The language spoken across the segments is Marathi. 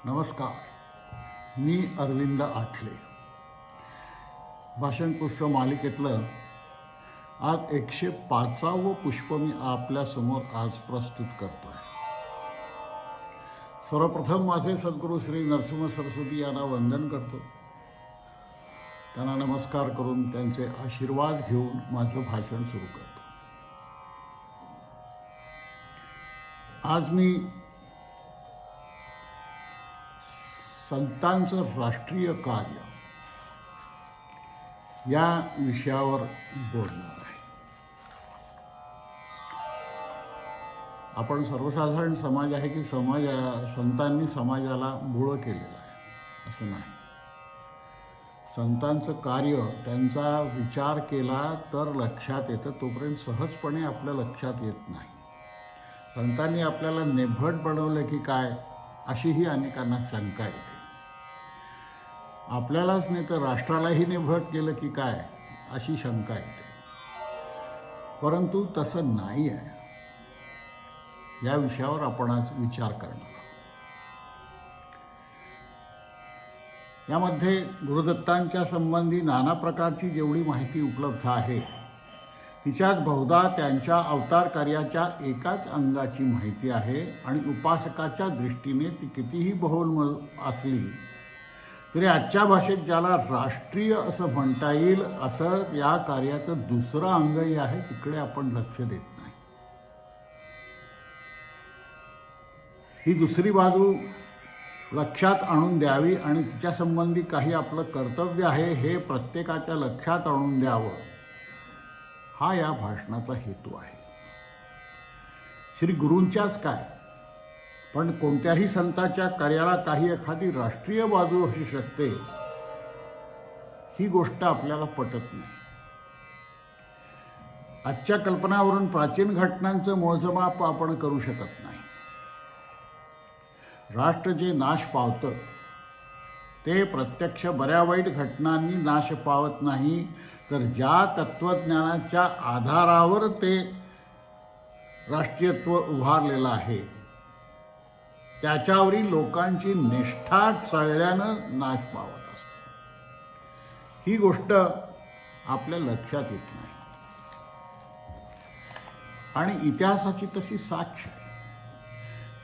नमस्कार. मी अरविंद आठले. भाषण पुष्प मालिकेतलं आज 105वं पुष्प मी आपल्यासमोर आज प्रस्तुत करतो आहे. सर्वप्रथम माझे सद्गुरू श्री नरसिंह सरस्वती यांना वंदन करतो. त्यांना नमस्कार करून त्यांचे आशीर्वाद घेऊन माझं भाषण सुरू करतो. आज मी संतांचं राष्ट्रीय कार्य या विषयावर बोलणार आहे. आपण सर्वसाधारण समाज आहे की संतांनी समाजाला मूळ केलेलं आहे असं नाही. संतांचं कार्य त्यांचा विचार केला तर लक्षात येतं, तोपर्यंत सहजपणे आपल्या लक्षात येत नाही. संतांनी आपल्याला नेभट बनवलं की काय अशीही अनेकांना शंका येते. आपल्यालाच नाही तर राष्ट्रालाही नेभट केलं की काय अशी शंका येते. परंतु तसं नाही आहे. या विषयावर आपण आज विचार करणार आहोत. यामध्ये गुरुदत्तांच्या संबंधी नाना प्रकारची जेवढी माहिती उपलब्ध आहे तिच्यात बहुधा त्यांच्या अवतार कार्याच्या एकाच अंगाची माहिती आहे आणि उपासकाच्या दृष्टीने ती कितीही बहुल असली तरी आजच्या भाषेत ज्याला राष्ट्रीय असं म्हणता येईल असं या कार्याचं दुसरं अंगही आहे, तिकडे आपण लक्ष देत नाही. ही दुसरी बाजू लक्षात आणून द्यावी आणि तिच्यासंबंधी काही आपलं कर्तव्य आहे हे प्रत्येकाच्या लक्षात आणून द्यावं, हा या भाषणाचा हेतू आहे. श्री गुरूंच्याच काय, पण कोणत्याही संताच्या कार्याला काही एखादी राष्ट्रीय बाजू असू शकते ही गोष्ट आपल्याला पटत नाही. आजच्या कल्पनावरून प्राचीन घटनांचं मोजमाप आपण करू शकत नाही. राष्ट्र जे नाश पावतं ते प्रत्यक्ष बऱ्या वाईट घटनांनी नाश पावत नाही, तर ज्या तत्त्वज्ञानाच्या आधारावर ते राष्ट्रीयत्व उभारलेलं आहे त्याच्यावरील लोकांची निष्ठा चळल्यानं नाश पावत असते. ही गोष्ट आपल्या लक्षात येत नाही आणि इतिहासाची तशी साक्ष आहे.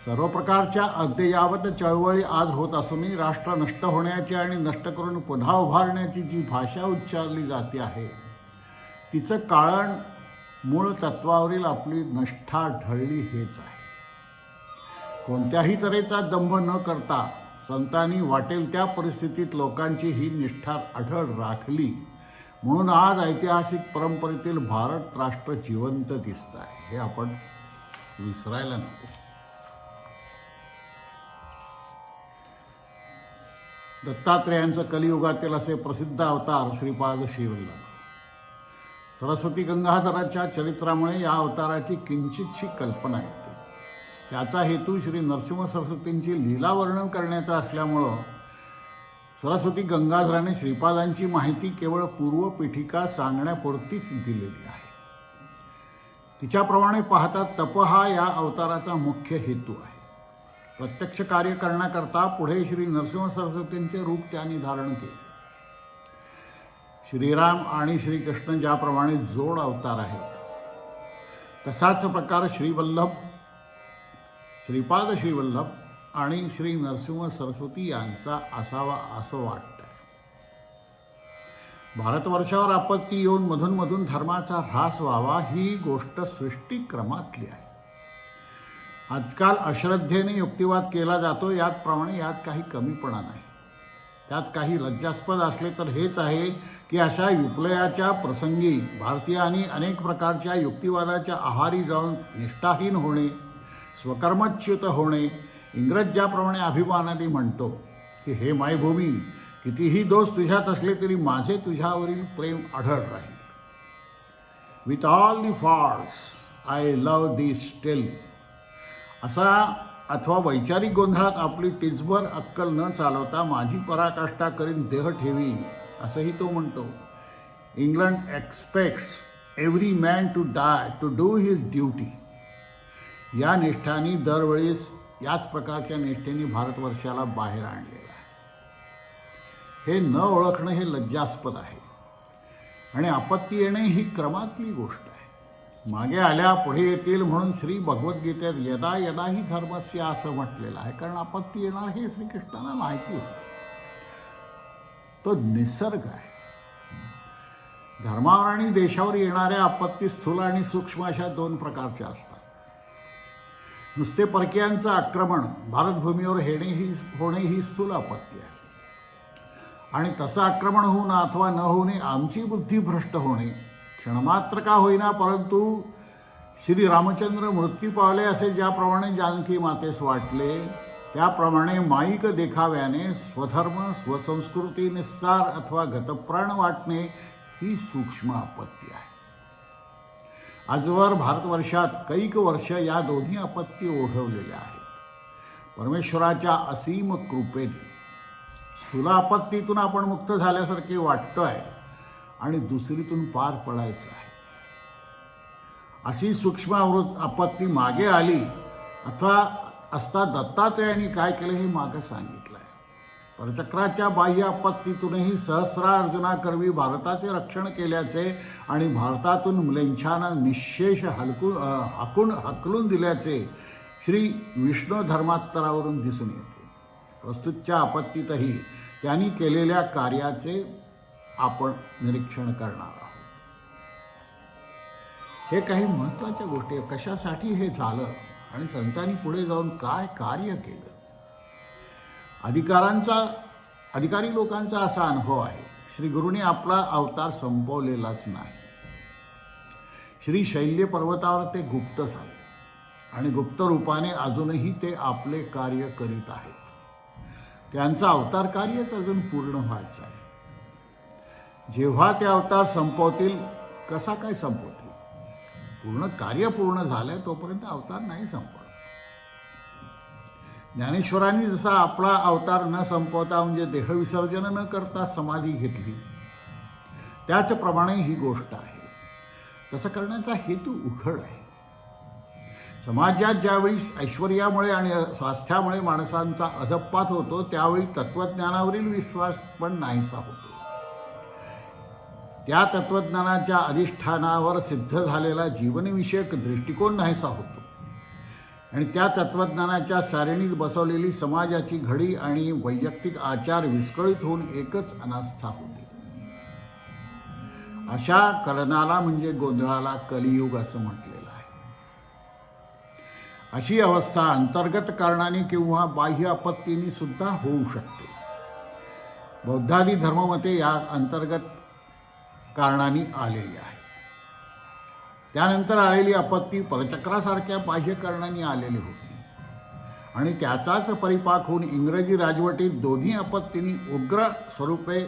सर्व प्रकारच्या अद्ययावत चळवळी आज होत असूनही राष्ट्र नष्ट होण्याची आणि नष्ट करून पुन्हा उभारण्याची जी भाषा उच्चारली जाते आहे तिचं कारण मूळ तत्वावरील आपली निष्ठा ढळली हेच आहे. कोणत्याही तऱ्हेचा दंभ न करता संतांनी वाटेल त्या परिस्थितीत लोकांची ही निष्ठा अढळ राखली, म्हणून आज ऐतिहासिक परंपरेतील भारत राष्ट्र जिवंत दिसत आहे. हे आपण विसरायला नको. दत्तात्रेयांचं कलियुगातील असे प्रसिद्ध अवतार श्रीपाद श्रीवल्लभ. सरस्वती गंगाधराच्या चरित्रामुळे या अवताराची किंचितशी कल्पना येते. त्याचा हेतू श्री नरसिंह सरस्वतींची लीला वर्णन करण्याचा असल्यामुळं सरस्वती गंगाधराने श्रीपादांची माहिती केवळ पूर्वपीठिका सांगण्यापुरतीच दिलेली आहे. तिच्याप्रमाणे पाहता तप हा या अवताराचा मुख्य हेतू आहे. प्रत्यक्ष कार्य करण्याकरता पुढे श्री नरसिंह सरस्वतींचे रूप त्यांनी धारण केले. श्रीराम आणि श्रीकृष्ण ज्याप्रमाणे जोड अवतार आहेत तसाच प्रकार श्रीपाद श्रीवल्लभ आणि श्री नरसिंह सरस्वती यांचा असावा असं वाटतं. भारतवर्षावर आपत्ती येऊन मधून धर्माचा ऱ्हास व्हावा ही गोष्ट सृष्टिक्रमातली आहे. आजकाल अश्रद्धेने युक्तिवाद केला जातो, याप्रमाणे यात काही कमीपणा नाही. त्यात काही लज्जास्पद असले तर हेच आहे की अशा विप्लवाच्या प्रसंगी भारतीयांनी अनेक प्रकारच्या युक्तिवादाच्या आहारी जाऊन निष्ठाहीन होणे, स्वकर्मच्युत होणे. इंग्रज ज्याप्रमाणे अभिमानाने म्हणतो की हे मायभूमी, कितीही दोष तुझ्यात असले तरी माझे तुझ्यावरील प्रेम अढळ राहील. With all the faults I love the still, असा अथवा वैचारिक गोंधळात आपली टिचभर अक्कल न चालवता माझी पराकाष्ठा करीन देह ठेवी असंही तो म्हणतो. England expects every man to die to do his duty. या निष्ठानी दरवेळेस याच प्रकारच्या निष्ठेने भारतवर्षाला बाहेर आणलेलं आहे. हे न ओळखणं हे लज्जास्पद आहे आणि आपत्ती येणे ही क्रमातली गोष्ट आहे. मागे आल्या पुढे येतील म्हणून श्री भगवद्गीतेत यदा यदा ही धर्मस्य असं म्हटलेलं आहे. कारण आपत्ती येणार हे श्रीकृष्णाला माहिती होतं. तो निसर्ग आहे. धर्मावर आणि देशावर येणाऱ्या आपत्ती स्थूल आणि सूक्ष्म अशा दोन प्रकारच्या असतात. नुसते परकीयांचं आक्रमण भारतभूमीवर होणे ही स्थूल आपत्ती आहे आणि तसं आक्रमण होऊन अथवा न होणे आमची बुद्धी भ्रष्ट होणे क्षणमात्र का होईना परंतु श्री रामचंद्र मृत्यू पावले असे ज्याप्रमाणे जानकी मातेस वाटले त्याप्रमाणे माईक देखाव्याने स्वधर्म स्वसंस्कृती निस्सार अथवा गतप्राण वाटणे ही सूक्ष्म आपत्ती आहे. आजवर भारतवर्षात कैक वर्ष या दोन्ही आपत्ती ओढवलेल्या आहेत. परमेश्वराच्या असीम कृपेने स्थूल आपत्तीतून आपण मुक्त झाल्यासारखे वाटतोय आणि दुसरीतून पार पडायचं आहे. अशी सूक्ष्म आपत्ती मागे आली अथवा असता दत्तात्रेयांनी काय केलं हे मागं सांगितलं आहे. परचक्राच्या बाह्य आपत्तीतूनही सहस्रा अर्जुनाकरवी भारताचे रक्षण केल्याचे आणि भारतातून म्लेच्छांना निःशेष हकलून दिल्याचे श्री विष्णू धर्मात्तरावरून दिसून येते. प्रस्तुतच्या आपत्तीतही त्यांनी केलेल्या कार्याचे आपण निरीक्षण करणार आहोत. हे काही महत्त्वाच्या गोष्टी आहेत. कशासाठी हे झालं आणि संतांनी पुढे जाऊन काय कार्य केलं. अधिकारी लोकांचा असा अनुभव आहे. श्री गुरूंनी आपला अवतार संपवलेलाच नाही. श्री शैल्य पर्वतावर ते गुप्त झाले आणि गुप्त रूपाने अजूनही ते आपले कार्य करीत आहेत. त्यांचं अवतार कार्यच अजून पूर्ण व्हायचं आहे. जेव्हा ते अवतार संपवतील, कसा काय संपवतील, पूर्ण कार्य पूर्ण झालंय तोपर्यंत अवतार नाही संपवला. ज्ञानेश्वरांनी जसा आपला अवतार न संपवता म्हणजे देहविसर्जन न करता समाधी घेतली त्याचप्रमाणे ही गोष्ट आहे. तसं करण्याचा हेतू उघड आहे. समाजात ज्यावेळी ऐश्वर्यामुळे आणि स्वास्थ्यामुळे माणसांचा अधःपात होतो त्यावेळी तत्त्वज्ञानावरील विश्वास पण नाहीसा होतो. त्या तत्त्वज्ञानाच्या अधिष्ठानावर सिद्ध झालेला जीवनविषयक दृष्टिकोन नाहीसा होतो आणि त्या तत्त्वज्ञानाच्या सारणीत बसवलेली समाजाची घडी आणि वैयक्तिक आचार विस्कळीत होऊन एकच अनास्था होते. अशा कलनाला म्हणजे गोंधळाला कलियुग असं म्हटलेलं आहे. अशी अवस्था अंतर्गत कारणाने किंवा बाह्य आपत्तीने सुद्धा होऊ शकते. बौद्धादी धर्ममते या अंतर्गत कारणाने आलेली आहे. त्यानंतर आलेली आपत्ती परचक्रासारख्या बाह्य कारणाने आलेली होती आणि त्याचाच परिपाक होऊन इंग्रजी राजवटीत दोन्ही आपत्तींनी उग्र स्वरूपे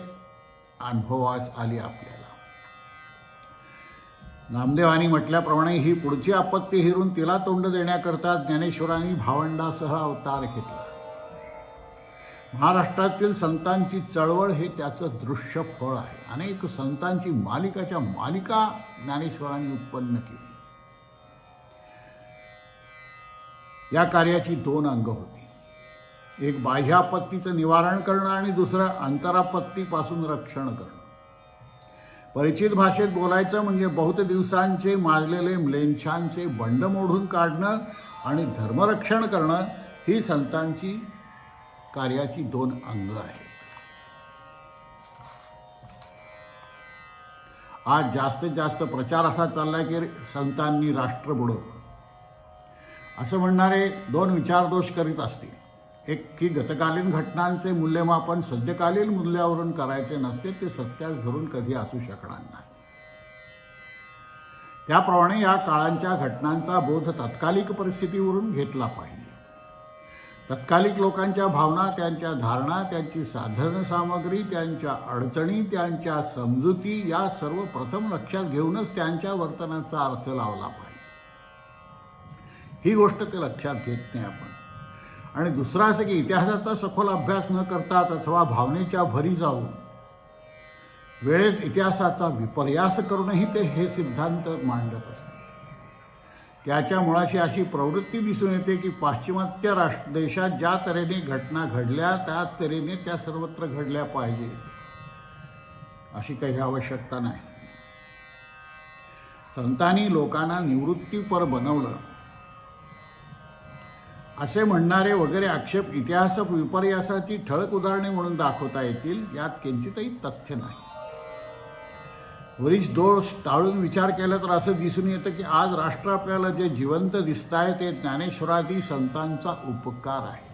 अनुभवास आली. आपल्याला नामदेवांनी म्हटल्याप्रमाणे ही पुढची आपत्ती हेरून तिला तोंड देण्याकरता ज्ञानेश्वरांनी भावंडासह अवतार घेतला. महाराष्ट्रातील संतांची चळवळ हे त्याचं दृश्य फळ आहे. अनेक संतांची मालिकाच्या मालिका ज्ञानेश्वरांनी उत्पन्न केली. या कार्याची दोन अंग होती. एक बाह्य आपत्तीचं निवारण करणं आणि दुसरं अंतरापत्तीपासून रक्षण करणं. परिचित भाषेत बोलायचं म्हणजे बहुत दिवसांचे माजलेले म्लेच्छांचे बंड मोडून काढणं आणि धर्मरक्षण करणं ही संतांची कार्याची दोन अंग आहेत. आज जास्तीत जास्त प्रचार असा चाललाय की संतांनी राष्ट्र बुडवलं असं म्हणणारे दोन विचारदोष करीत असतील. एक की गतकालीन घटनांचे मूल्यमापन सद्यकालीन मूल्यावरून करायचे नसते, ते सत्यास धरून कधी असू शकणार नाही. त्याप्रमाणे या काळांच्या घटनांचा बोध तत्कालिक परिस्थितीवरून घेतला पाहिजे. तत्कालिक लोकांच्या भावना, त्यांच्या धारणा, त्यांची साधन सामग्री, त्यांच्या अडचणी, त्यांच्या समजुती या सर्व प्रथम लक्षात घेऊनच त्यांच्या वर्तनाचा अर्थ लावला पाहिजे. ही गोष्ट ते लक्षात घेत नाही आपण. आणि दुसरा असं की इतिहासाचा सखोल अभ्यास न करताच अथवा भावनेच्या भरी जाऊन वेळेस इतिहासाचा विपर्यास करूनही ते हे सिद्धांत मांडत असतात. त्याच्या मुळाशी अशी प्रवृत्ती दिसून येते की पाश्चिमात्य देशात ज्या तऱ्हेने घटना घडल्या त्याच तऱ्हेने त्या सर्वत्र घडल्या पाहिजेत अशी काही आवश्यकता नाही. संतांनी लोकांना निवृत्तीपर बनवलं असे म्हणणारे वगैरे आक्षेप इतिहास विपर्यासाची ठळक उदाहरणे म्हणून दाखवता येतील. यात किंचितही तथ्य नाही. वरील दोष टाळून विचार केला तर असं दिसून येतं की आज राष्ट्र आपल्याला जे जिवंत दिसत आहे ते ज्ञानेश्वरादी संतांचा उपकार आहे.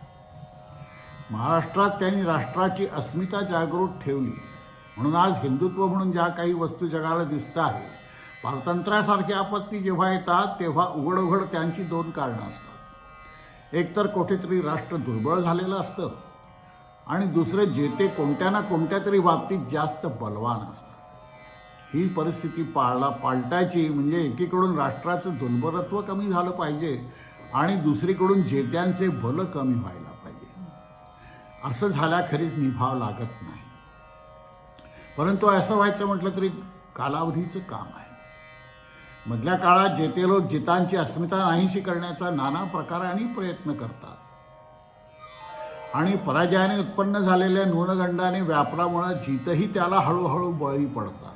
महाराष्ट्रात त्यांनी राष्ट्राची अस्मिता जागृत ठेवली म्हणून आज हिंदुत्व म्हणून ज्या काही वस्तू जगाला दिसत आहे, पारतंत्र्यासारखी आपत्ती जेव्हा येतात तेव्हा उघड त्यांची दोन कारणं असतात. एकतर कुठेतरी राष्ट्र दुर्बळ झालेलं असतं आणि दुसरं जेथे कोणत्या ना कोणत्या तरी बाबतीत जास्त बलवान असतं. ही परिस्थिती पालटायची म्हणजे एकीकडून राष्ट्राचं दुर्बलत्व कमी झालं पाहिजे आणि दुसरीकडून जेत्यांचे बल कमी व्हायला पाहिजे. असं झाल्याखेरीज निभाव लागत नाही. परंतु असं व्हायचं म्हटलं तरी कालावधीचं काम आहे. मधल्या काळात जेते लोक जितांची अस्मिता नाहीशी करण्याचा नाना प्रकाराने प्रयत्न करतात आणि पराजयाने उत्पन्न झालेल्या न्यूनगंडाने व्यापारामुळे जितही त्याला हळूहळू बळी पडतात.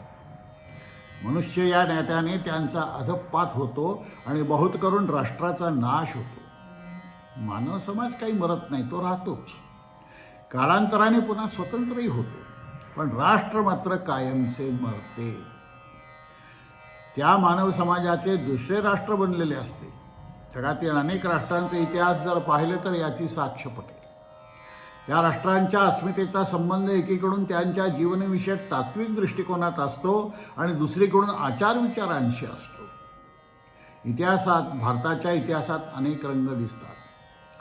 मनुष्य या नेत्याने त्यांचा अधःपात होतो आणि बहुत करून राष्ट्राचा नाश होतो. मानव समाज काही मरत नाही, तो राहतोच. कालांतराने पुन्हा स्वतंत्रही होतो, पण राष्ट्र मात्र कायमचे मरते. त्या मानव समाजाचे दुसरे राष्ट्र बनलेले असते. जगातील अनेक राष्ट्रांचे इतिहास जर पाहिले तर याची साक्ष पटेल. त्या राष्ट्रांच्या अस्मितेचा संबंध एकीकडून त्यांच्या जीवनविषयक तात्विक दृष्टिकोनात असतो आणि दुसरीकडून आचारविचारांशी असतो. इतिहासात, भारताच्या इतिहासात अनेक रंग दिसतात.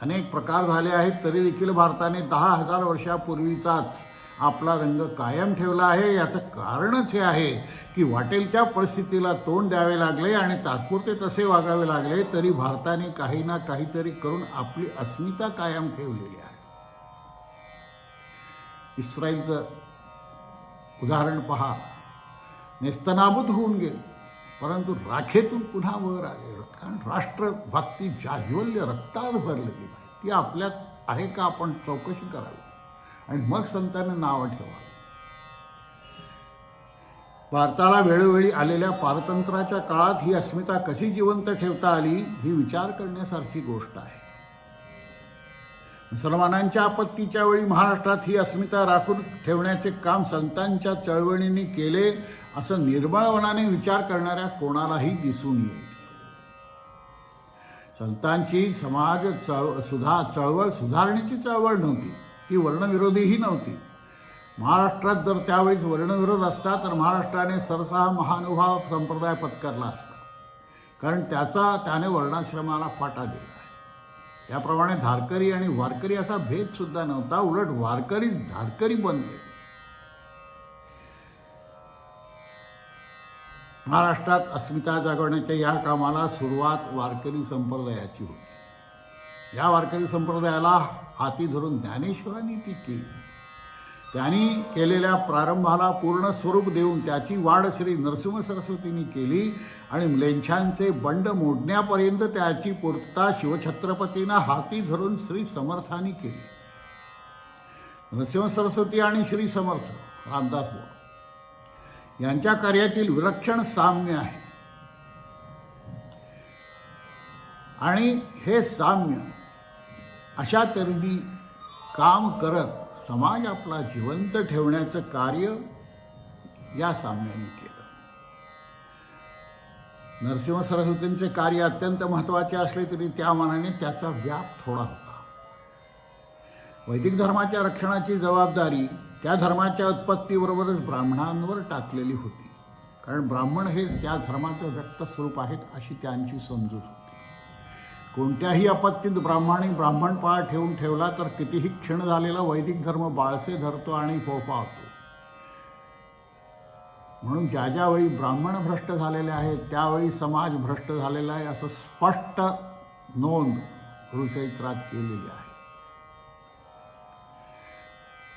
अनेक प्रकार झाले आहेत, तरी देखील भारताने 10,000 वर्षापूर्वीचाच आपला रंग कायम ठेवला आहे. याचं कारणच हे आहे की वाटेल त्या परिस्थितीला तोंड द्यावे लागले आणि तात्पुरते तसे वागावे लागले, तरी भारताने काही ना काहीतरी करून आपली अस्मिता कायम ठेवलेली आहे. इस्रायलचं उदाहरण पहा. नेस्तनाबूत होऊन गेले, परंतु राखेतून पुन्हा वर आले. कारण राष्ट्रभक्ती जाज्वल्य रक्तात भरलेली आहे. ती आपल्यात आहे का, आपण चौकशी करावी आणि मग संतांना नावं ठेवावी. भारताला वेळोवेळी आलेल्या पारतंत्र्याच्या काळात ही अस्मिता कशी जिवंत ठेवता आली ही विचार करण्यासारखी गोष्ट आहे. मुसलमानांच्या आपत्तीच्या वेळी महाराष्ट्रात ही अस्मिता राखून ठेवण्याचे काम संतांच्या चळवळींनी केले असं निर्मळपणाने विचार करणाऱ्या कोणालाही दिसून येईल. संतांची चळवळ सुधारण्याची चळवळ नव्हती, ती वर्णविरोधीही नव्हती. महाराष्ट्रात जर त्यावेळेस वर्णविरोध असता तर महाराष्ट्राने सरसा महानुभाव संप्रदाय पत्करला असता, कारण त्याने वर्णाश्रमाला फाटा दिला आहे. त्याप्रमाणे धारकरी आणि वारकरी असा भेदसुद्धा नव्हता, उलट वारकरी धारकरी बनले. महाराष्ट्रात अस्मिता जागवण्याच्या या कामाला सुरुवात वारकरी संप्रदायाची होती. या वारकरी संप्रदायाला हाती धरून ज्ञानेश्वरांनी ती केली. त्यांनी केलेल्या प्रारंभाला पूर्ण स्वरूप देऊन त्याची वाढ श्री नरसिंह सरस्वतींनी केली आणि म्लेच्छांचे बंड मोडण्यापर्यंत त्याची पूर्तता शिवछत्रपतींना हाती धरून श्री समर्थांनी केली. नरसिंह सरस्वती आणि श्री समर्थ रामदास बुवा यांच्या कार्यातील विलक्षण साम्य आहे आणि हे साम्य अशा तऱ्हेने काम करत समाज आपला जिवंत ठेवण्याचं कार्य या साम्याने केलं. नरसिंह सरस्वतींचे कार्य अत्यंत महत्त्वाचे असले तरी त्या मानाने त्याचा व्याप थोडा होता. वैदिक धर्माच्या रक्षणाची जबाबदारी त्या धर्माच्या उत्पत्तीबरोबरच ब्राह्मणांवर टाकलेली होती, कारण ब्राह्मण हेच त्या धर्माचं व्यक्त स्वरूप आहेत अशी त्यांची समजूत होती. कोणत्याही आपत्तीत ब्राह्मणपाळ ठेवला तर कितीही क्षण झालेला वैदिक धर्म बाळसे धरतो आणि फोफावतो. म्हणून ज्या वेळी ब्राह्मण भ्रष्ट झालेले आहेत त्यावेळी समाज भ्रष्ट झालेला आहे असं स्पष्ट नोंद गुरुचरित्रात केलेली आहे.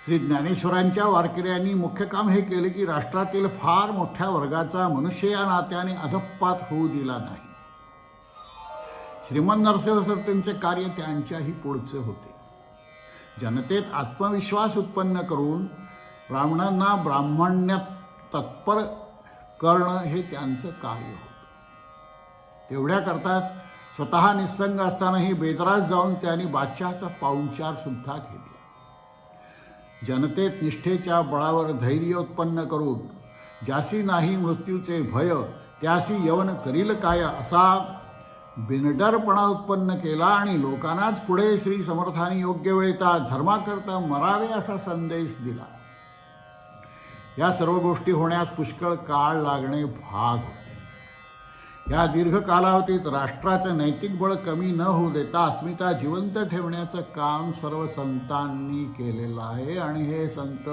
श्री ज्ञानेश्वरांच्या वारकऱ्यांनी मुख्य काम हे केले की राष्ट्रातील फार मोठ्या वर्गाचा मनुष्य या नात्याने अधःपात होऊ दिला नाही. श्रीमंत नरसिंह सरतेंचे कार्य त्यांच्याही पुढचे होते. जनतेत आत्मविश्वास उत्पन्न करून ब्राह्मणांना ब्राह्मण्यात तत्पर करणं हे त्यांचं कार्य होतं. तेवढ्याकरता स्वतः निस्संग असतानाही बेदराज जाऊन त्यांनी बादशहाचा पाहुणचार सुद्धा घेतला. जनतेत निष्ठेच्या बळावर धैर्य उत्पन्न करून ज्यासी नाही मृत्यूचे भय त्यासी यवन करील काय असा बिनडरपणा उत्पन्न केला आणि लोकांनाच पुढे श्री समर्थांनी योग्य वेळेता धर्माकरता मरावे असा संदेश दिला. या सर्व गोष्टी होण्यास पुष्कळ काळ लागणे भाग होते. या दीर्घ कालावधीत राष्ट्राचं नैतिक बळ कमी न होऊ देता अस्मिता जिवंत ठेवण्याचं काम सर्व संतांनी केलेलं आहे. आणि हे संत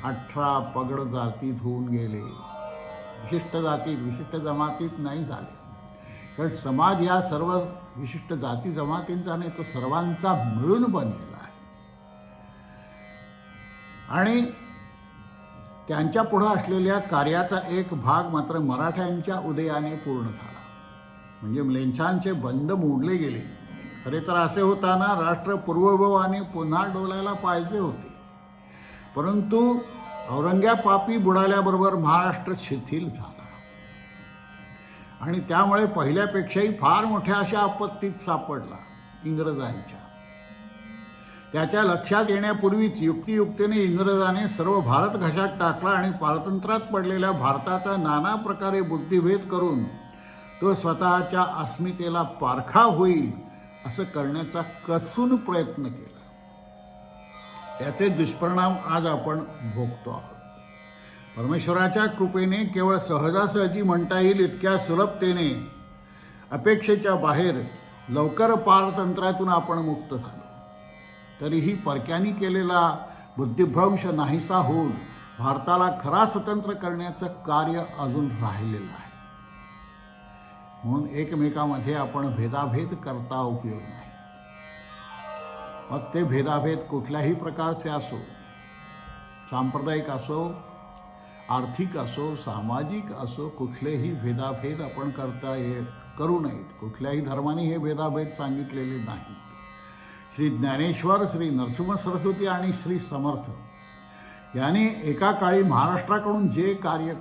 18 पगड जातीत होऊन गेले. विशिष्ट जातीत विशिष्ट जमातीत नाही झाले. कारण समाज या सर्व विशिष्ट जाती जमातींचा नाही, तो सर्वांचा मिळून बनलेला आहे. आणि त्यांच्या पुढं असलेल्या कार्याचा एक भाग मात्र मराठ्यांच्या उदयाने पूर्ण झाला. म्हणजे म्लेच्छांचे बंद मोडले गेले. खरे तर असे होताना राष्ट्र पूर्वभावाने पुन्हा डोलायला पाहिजे होते. परंतु औरंग्यापापी बुडाल्याबरोबर महाराष्ट्र शिथिल झाला आणि त्यामुळे पहिल्यापेक्षाही फार मोठ्या अशा आपत्तीत सापडला इंग्रजांच्या. त्याच्या लक्षात येण्यापूर्वीच युक्तियुक्तीने इंग्रजाने सर्व भारत घशात टाकला आणि पारतंत्र्यात पडलेल्या भारताचा नाना प्रकारे बुद्धिभेद करून तो स्वतःच्या अस्मितेला पारखा होईल असं करण्याचा कसून प्रयत्न केला. त्याचे दुष्परिणाम आज आपण भोगतो आहोत. परमेश्वराच्या कृपेने केवळ सहजासहजी म्हणता येईल इतक्या सुलभतेने अपेक्षेच्या बाहेर लवकर पारतंत्र्यातून आपण मुक्त झालो. तरीही परक्यांनी केलेला बुद्धिभ्रंश नाहीसा होऊन भारताला खरा स्वतंत्र करण्याचं कार्य अजून राहिलेलं आहे. म्हणून एकमेकामध्ये आपण भेदाभेद करता उपयोग नाही. मग ते भेदाभेद कुठल्याही प्रकारचे असो, सांप्रदायिक असो, आर्थिक असो, सामाजिक असो, कुठलेही भेदाभेद आपण करू नयेत. कुठल्याही धर्माने हे भेदाभेद सांगितलेले नाहीत. श्री ज्ञानेश्वर, श्री नरसिंह सरस्वती आणि श्री समर्थ यांनी एका काळी महाराष्ट्राकडून जे कार्य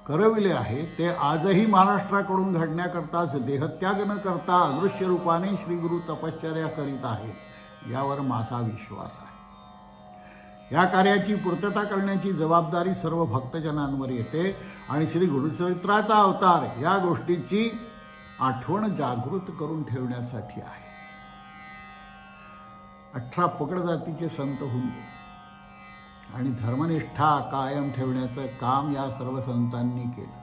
करविले आहे ते आजही महाराष्ट्राकडून घडण्याकरताच देहत्याग न करता अदृश्य रूपाने श्री गुरु तपश्चर्या करीत आहेत यावर माझा विश्वास आहे. या कार्याची पूर्तता करण्याची जबाबदारी सर्व भक्तजनांवर येते आणि श्री गुरुचरित्राचा अवतार या गोष्टीची आठवण जागृत करून ठेवण्यासाठी आहे. 18 पगड जातीचे संत होऊन गेले आणि धर्मनिष्ठा कायम ठेवण्याचं काम या सर्व संतांनी केलं.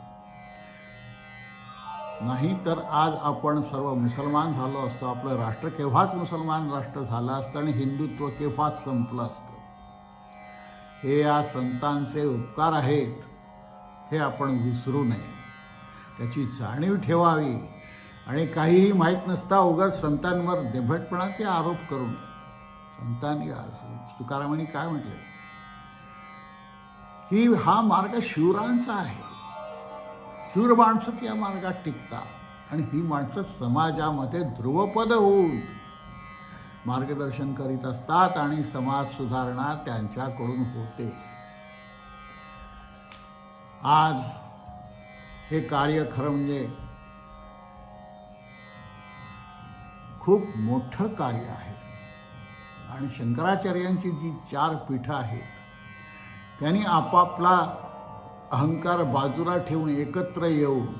नाही तर आज आपण सर्व मुसलमान झालो असतो. आपलं राष्ट्र केव्हाच मुसलमान राष्ट्र झालं असतं आणि हिंदुत्व केव्हाच संपलं असतं. हे या संतांचे उपकार आहेत हे आपण विसरू नये. त्याची जाणीव ठेवावी आणि काहीही माहीत नसता उगाच संतांवर देभटपणाचे आरोप करू नये. संतांनी तुकारामांनी काय म्हटले की हा मार्ग शूरांचा आहे. शूर माणसंच या मार्गात टिकतात आणि ही माणसं समाजामध्ये ध्रुवपद होऊन मार्गदर्शन करीत असतात आणि समाज सुधारणा त्यांच्याकडून होते. आज हे कार्य खरं म्हणजे खूप मोठं कार्य आहे आणि शंकराचार्यांची जी 4 पीठं आहेत त्यांनी आपापला अहंकार बाजूला ठेवून एकत्र येऊन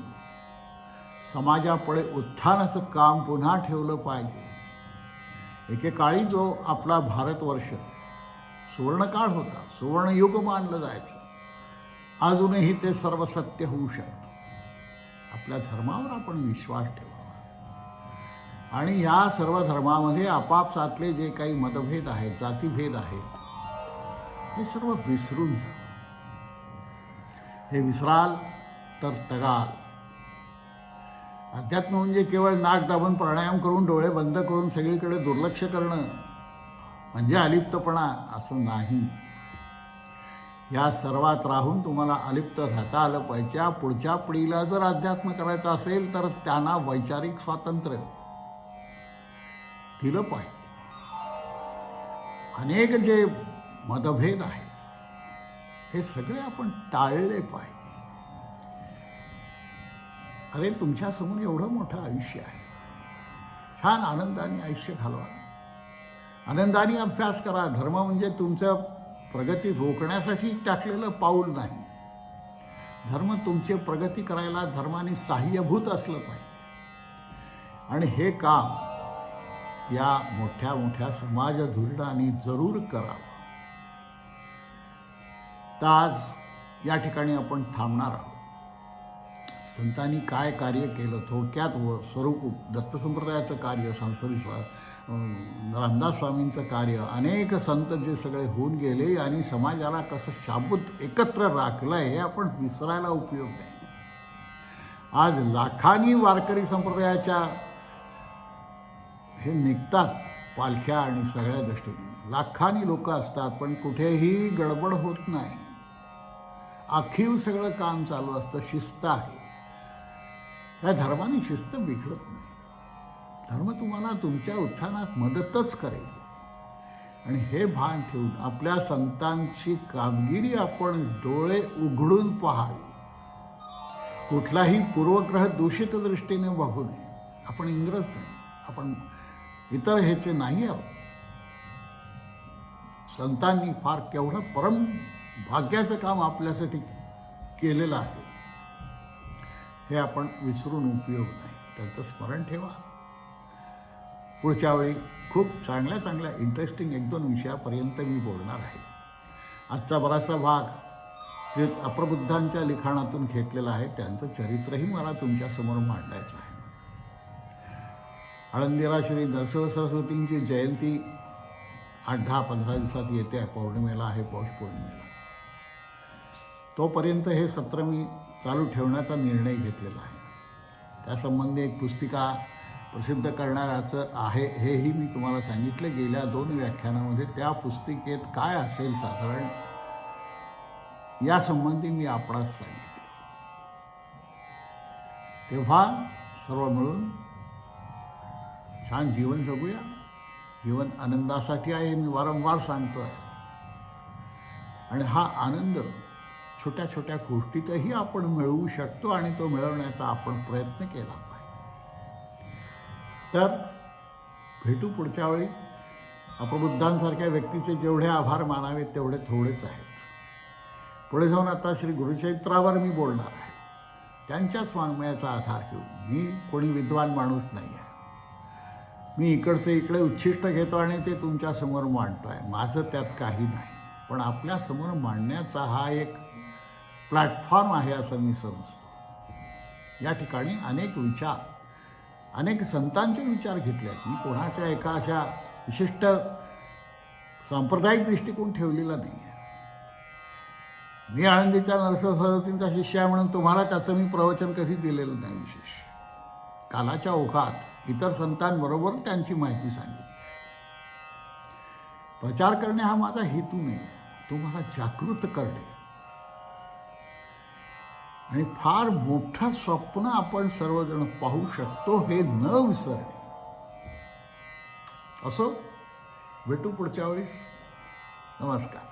समाजापुढे उत्थानाचं काम पुन्हा ठेवलं पाहिजे. एकेकाळी जो आपला भारतवर्ष सुवर्णकाळ होता, सुवर्णयुग मानलं जायचं, अजूनही ते सर्व सत्य होऊ शकतं. आपल्या धर्मावर आपण विश्वास ठेवावा आणि या सर्व धर्मामध्ये आपापसातले जे काही मतभेद आहेत, जातीभेद आहेत, हे सर्व विसरून जा. हे विसराल तर तगाल. अध्यात्म म्हणजे केवळ नाक दाबून प्राणायाम करून डोळे बंद करून सगळीकडे दुर्लक्ष करणं म्हणजे अलिप्तपणा असं नाही. या सर्वात राहून तुम्हाला अलिप्त राहता आलं पाहिजे. पुढच्या पिढीला जर अध्यात्म करायचं असेल तर त्यांना वैचारिक स्वातंत्र्य दिलं पाहिजे. अनेक जे मतभेद आहेत हे सगळे आपण टाळले पाहिजे. अरे तुमच्यासमोर एवढं मोठं आयुष्य आहे, छान आनंदाने आयुष्य घालवा, आनंदाने अभ्यास करा. धर्म म्हणजे तुमचं प्रगती रोखण्यासाठी टाकलेलं पाऊल नाही. धर्म तुमची प्रगती करायला धर्माने सहाय्यभूत असलं पाहिजे. आणि हे काम या मोठ्या मोठ्या समाज धुरीणांनी जरूर करावं. तर आज या ठिकाणी आपण थांबणार आहोत. संतांनी काय कार्य केलं थोडक्यात स्वरूप दत्त संप्रदायाचं कार्य, रामदास स्वामींचं कार्य, अनेक संत जे सगळे होऊन गेले आणि समाजाला कसं शाबूत एकत्र राखलं आहे हे आपण विसरायला उपयोग नाही. आज लाखांनी वारकरी संप्रदायाच्या हे निघतात पालख्या आणि सगळ्या दृष्टीने लाखांनी लोक असतात, पण कुठेही गडबड होत नाही. आखीव सगळं काम चालू असतं, शिस्त आहे. त्या धर्माने शिस्त बिघडत नाही. धर्म तुम्हाला तुमच्या उत्थानात मदतच करेल. आणि हे भान ठेवून आपल्या संतांची कामगिरी आपण डोळे उघडून पाहावी. कुठलाही पूर्वग्रह दूषित दृष्टीने बघू नये. आपण इंग्रज नाही, आपण इतर ह्याचे नाही आहोत. संतांनी फार केवढं परम भाग्याचं काम आपल्यासाठी केलेलं आहे हे आपण विसरून उपयोग नाही. त्यांचं स्मरण ठेवा. पुढच्या वेळी खूप चांगल्या चांगल्या इंटरेस्टिंग 1-2 विषयापर्यंत मी बोलणार आहे. आजचा बराचसा भाग श्री अप्रबुद्धांच्या लिखाणातून घेतलेला आहे. त्यांचं चरित्रही मला तुमच्यासमोर मांडायचं आहे. आळंदीला श्री नरसिंह सरस्वतींची जयंती 8-10-15 दिवसात येते आहे. पौर्णिमेला आहे, पौष पौर्णिमेला. तोपर्यंत हे सत्र मी चालू ठेवण्याचा निर्णय घेतलेला आहे. त्यासंबंधी एक पुस्तिका प्रसिद्ध करणाऱ्याचं आहे हेही मी तुम्हाला सांगितलं गेल्या 2 व्याख्यानामध्ये. त्या पुस्तिकेत काय असेल साधारण यासंबंधी मी आपणास सांगितलं. तेव्हा सर्व मिळून छान जीवन जगूया. जीवन आनंदासाठी आहे, मी वारंवार सांगतो आहे. आणि हा आनंद छोट्या छोट्या गोष्टीतही आपण मिळवू शकतो आणि तो मिळवण्याचा आपण प्रयत्न केला पाहिजे. तर भेटू पुढच्या वेळी. अप्रबुद्धांसारख्या व्यक्तीचे जेवढे आभार मानावे तेवढे थोडेच आहेत. पुढे जाऊन आता श्री गुरुचरित्रावर मी बोलणार आहे. त्यांच्याच वाङ्मयाचा आधार घेऊन. मी कोणी विद्वान माणूस नाही आहे. मी इकडचे इकडे उच्छिष्ट घेतो आणि ते तुमच्यासमोर मांडतो आहे. माझं त्यात काही नाही. पण आपल्यासमोर मांडण्याचा हा एक प्लॅटफॉर्म आहे असं मी समजतो. या ठिकाणी अनेक विचार, अनेक संतांचे विचार घेतले आहेत. मी कोणाच्या एका अशा विशिष्ट सांप्रदायिक दृष्टिकोन ठेवलेला नाही आहे. मी आळंदीच्या नरसिंह सरस्वतींचा शिष्य आहे म्हणून तुम्हाला त्याचं मी प्रवचन कधी दिलेलं नाही. विशेष कालाच्या ओघात इतर संतांबरोबर त्यांची माहिती सांगितली. प्रचार करणे हा माझा हेतू नाही. तुम्हाला जागृत करणे आणि फार मोठं स्वप्न आपण सर्वजण पाहू शकतो हे न विसरणे. असो, भेटू पुढच्या वेळेस. नमस्कार.